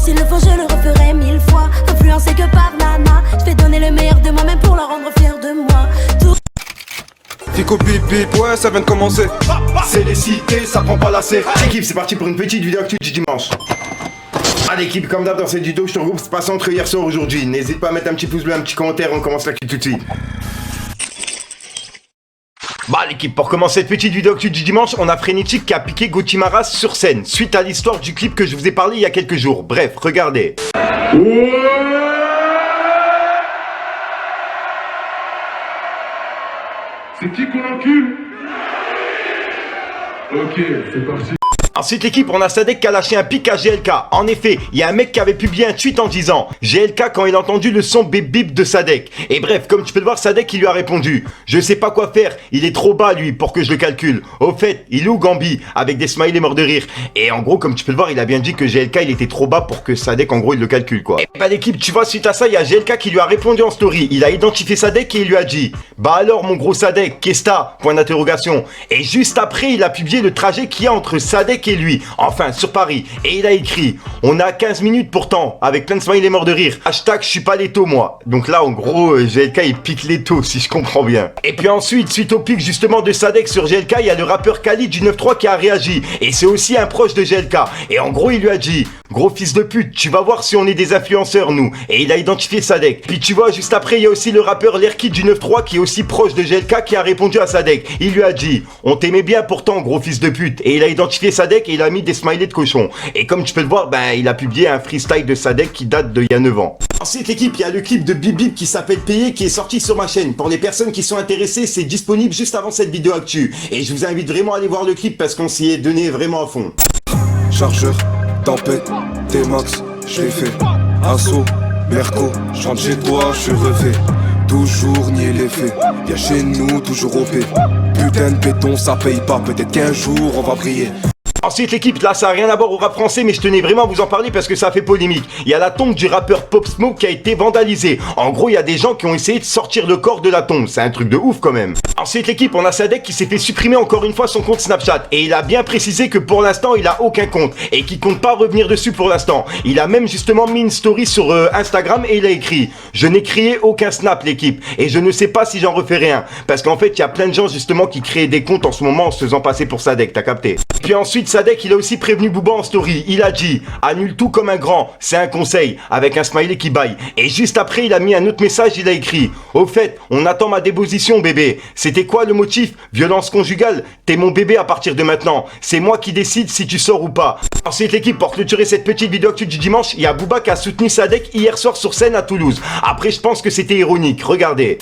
S'il le faut, je le referai 1000 fois. Influencé que par Nana, je vais donner le meilleur de moi-même pour la rendre fière de moi. Fico bip bip, ouais ça vient de commencer. C'est les cités, ça prend pas lacet. L'équipe, c'est parti pour une petite vidéo actu du dimanche. Ah l'équipe, comme d'hab dans cette vidéo, je te regroupe ce passé entre hier soir et aujourd'hui. N'hésite pas à mettre un petit pouce bleu, un petit commentaire, on commence l'actu tout de suite. Bah l'équipe, pour commencer cette petite vidéo actu du dimanche, on a Frénétique qui a piqué Gotimaras sur scène, suite à l'histoire du clip que je vous ai parlé il y a quelques jours. Bref, regardez. C'est qui qu'on encule? Ok, c'est parti. Ensuite l'équipe, on a Sadek qui a lâché un pic à GLK. En effet, il y a un mec qui avait publié un tweet en disant GLK quand il a entendu le son bip bip de Sadek. Et bref, comme tu peux le voir, Sadek il lui a répondu je sais pas quoi faire, il est trop bas lui pour que je le calcule. Au fait, il est où Gambi? Avec des smileys morts de rire. Et en gros, comme tu peux le voir, il a bien dit que GLK il était trop bas pour que Sadek en gros il le calcule quoi. Et bah l'équipe, tu vois, suite à ça, il y a GLK qui lui a répondu en story. Il a identifié Sadek et il lui a dit bah alors mon gros Sadek, qu'est-ce que t'as? Point d'interrogation. Et juste après, il a publié le trajet qu'il y a entre Sadek et lui, enfin sur Paris, et il a écrit on a 15 minutes pourtant, avec plein de smileys morts de rire, hashtag je suis pas l'étau moi. Donc là en gros GLK il pique l'étau si je comprends bien. Et puis ensuite, suite au pic justement de Sadek sur GLK, il y a le rappeur Khalid du 9-3 qui a réagi, et c'est aussi un proche de GLK, et en gros il lui a dit gros fils de pute, tu vas voir si on est des influenceurs nous, et il a identifié Sadek. Puis tu vois juste après il y a aussi le rappeur Lerkid du 9-3 qui est aussi proche de GLK qui a répondu à Sadek. Il lui a dit on t'aimait bien pourtant gros fils de pute, et il a identifié Sadek et il a mis des smileys de cochon. Et comme tu peux le voir, ben il a publié un freestyle de Sadek qui date d'il y a 9 ans. Ensuite l'équipe, il y a le clip de Bip Bip qui s'appelle Payé qui est sorti sur ma chaîne. Pour les personnes qui sont intéressées, c'est disponible juste avant cette vidéo actu. Et je vous invite vraiment à aller voir le clip parce qu'on s'y est donné vraiment à fond. Chargeur, tempête, T-Max, je l'ai fait. Assaut, Merco, je rentre chez toi, je suis refait. Toujours nier les faits, viens chez nous, toujours OP. Putain de béton, ça paye pas, peut-être qu'un jour on va briller. Ensuite l'équipe, là ça n'a rien à voir au rap français mais je tenais vraiment à vous en parler parce que ça fait polémique. Il y a la tombe du rappeur Pop Smoke qui a été vandalisée. En gros il y a des gens qui ont essayé de sortir le corps de la tombe, c'est un truc de ouf quand même. Ensuite l'équipe, on a Sadek qui s'est fait supprimer encore une fois son compte Snapchat. Et il a bien précisé que pour l'instant il a aucun compte et qu'il compte pas revenir dessus pour l'instant. Il a même justement mis une story sur Instagram et il a écrit je n'ai créé aucun snap l'équipe et je ne sais pas si j'en refais rien. Parce qu'en fait il y a plein de gens justement qui créent des comptes en ce moment en se faisant passer pour Sadek, t'as capté. Puis ensuite Sadek il a aussi prévenu Booba en story, il a dit annule tout comme un grand, c'est un conseil, avec un smiley qui baille. Et juste après il a mis un autre message, il a écrit au fait on attend ma déposition bébé. C'était quoi le motif? Violence conjugale? T'es mon bébé à partir de maintenant, c'est moi qui décide si tu sors ou pas. Ensuite l'équipe, pour clôturer cette petite vidéo actu du dimanche, il y a Booba qui a soutenu Sadek hier soir sur scène à Toulouse. Après je pense que c'était ironique, regardez.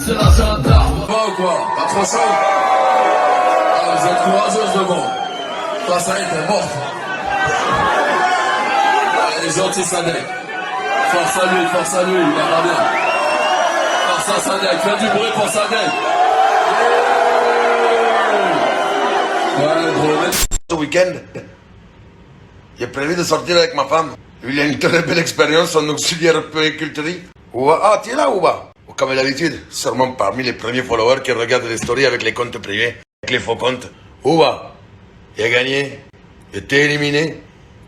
C'est la chanta, pas ou quoi? Pas trop chaud? Ah, vous êtes courageuse de bon. Toi, ça y est, t'es morte. Elle est gentille, Sadek. Force à lui, il ira bien. Force à Sadek, fais du bruit pour Sadek. Ouais, gros, Ce week-end, j'ai prévu de sortir avec ma femme. Il a une très belle expérience en auxiliaire puériculture. Ouba, ah, tu es là, Ouba? Comme d'habitude, sûrement parmi les premiers followers qui regardent les stories avec les comptes privés, avec les faux comptes. Ouba, j'ai gagné, j'étais éliminé,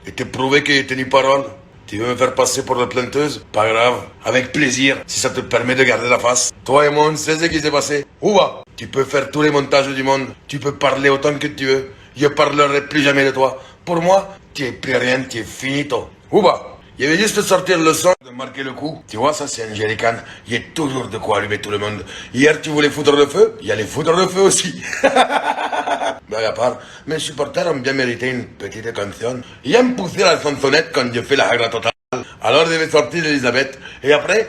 et t'ai prouvé que j'ai tenu parole. Tu veux me faire passer pour la planteuse? Pas grave, avec plaisir, si ça te permet de garder la face. Toi et moi, on sait ce qui s'est passé. Ouba, tu peux faire tous les montages du monde, tu peux parler autant que tu veux, je parlerai plus jamais de toi. Pour moi, tu es plus rien, tu es finito. Ouba, il avait juste sortir le son, de marquer le coup. Tu vois, ça c'est un jerrycan. Il y a toujours de quoi allumer tout le monde. Hier, tu voulais foutre le feu, il y a les foutre le feu aussi. Blague à part, mes supporters ont bien mérité une petite canción. Ils aiment pousser la chansonnette quand je fais la hagra totale. Alors, je vais sortir Elisabeth. Et après,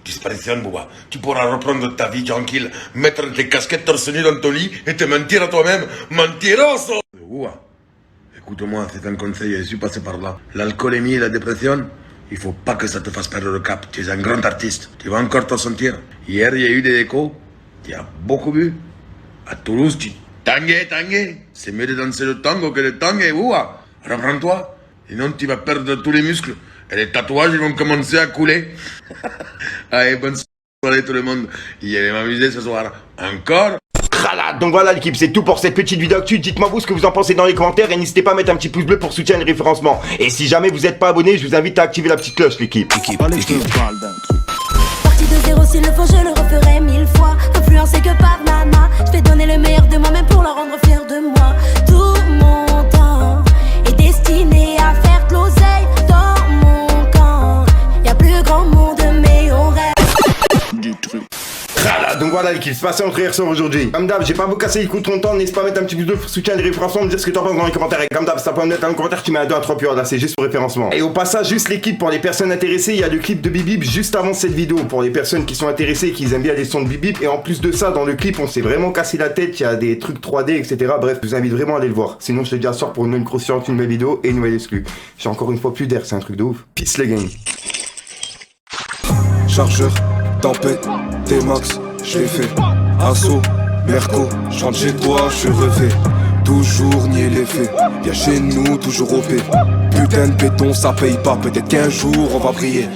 disparition, Bouba. Tu pourras reprendre ta vie tranquille, mettre tes casquettes torse nu dans ton lit et te mentir à toi-même. Mentiroso! Bouba. Écoute-moi, c'est un conseil, je suis passé par là. L'alcoolémie et la dépression, il faut pas que ça te fasse perdre le cap. Tu es un grand artiste, tu vas encore t'en sentir. Hier, il y a eu des échos, tu as beaucoup bu. À Toulouse, tu tanguais. C'est mieux de danser le tango que le tangue, ouah. Reprends-toi, sinon tu vas perdre tous les muscles. Et les tatouages, ils vont commencer à couler. Allez, bonne soirée. Allez tout le monde, il va m'amuser ce soir. Encore? Voilà, donc voilà l'équipe, c'est tout pour cette petite vidéo actu. Dites-moi vous ce que vous en pensez dans les commentaires et n'hésitez pas à mettre un petit pouce bleu pour soutenir le référencement. Et si jamais vous n'êtes pas abonné, je vous invite à activer la petite cloche l'équipe. Parti de zéro, s'il le faut, je le referai 1000 fois. Influencé que par Nana, je vais donner le meilleur de moi-même pour la rendre fière de moi. Tout mon temps est destiné à faire de l'oseille dans mon camp. Y'a plus grand monde, mais on rêve du truc. Voilà, donc voilà l'équipe, c'est passé entre hier soir aujourd'hui. Comme d'hab, j'ai pas vous casser les coups trop longtemps, n'hésite pas à mettre un petit pouce bleu pour soutenir le référencement, me dire ce que t'en penses dans les commentaires. Et comme d'hab, si t'as pas à mettre un commentaire, tu mets un 2 à 3 là, c'est juste pour référencement. Et au passage, juste l'équipe, pour les personnes intéressées, il y a le clip de Bibib juste avant cette vidéo. Pour les personnes qui sont intéressées et qui aiment bien les sons de Bibib. Et en plus de ça, dans le clip, on s'est vraiment cassé la tête, il y a des trucs 3D, etc. Bref, je vous invite vraiment à aller le voir. Sinon, je te dis à ce soir pour une grosse séance, une nouvelle vidéo et une nouvelle exclue. J'ai encore une fois plus d'air, c'est un truc de ouf. Peace les gang. Chargeur, tempête, T-Max, je l'ai fait. Assaut, Merco, je rentre chez toi, je suis refait. Toujours nier les faits, viens chez nous, toujours OP. Putain de béton, ça paye pas, peut-être qu'un jour on va briller.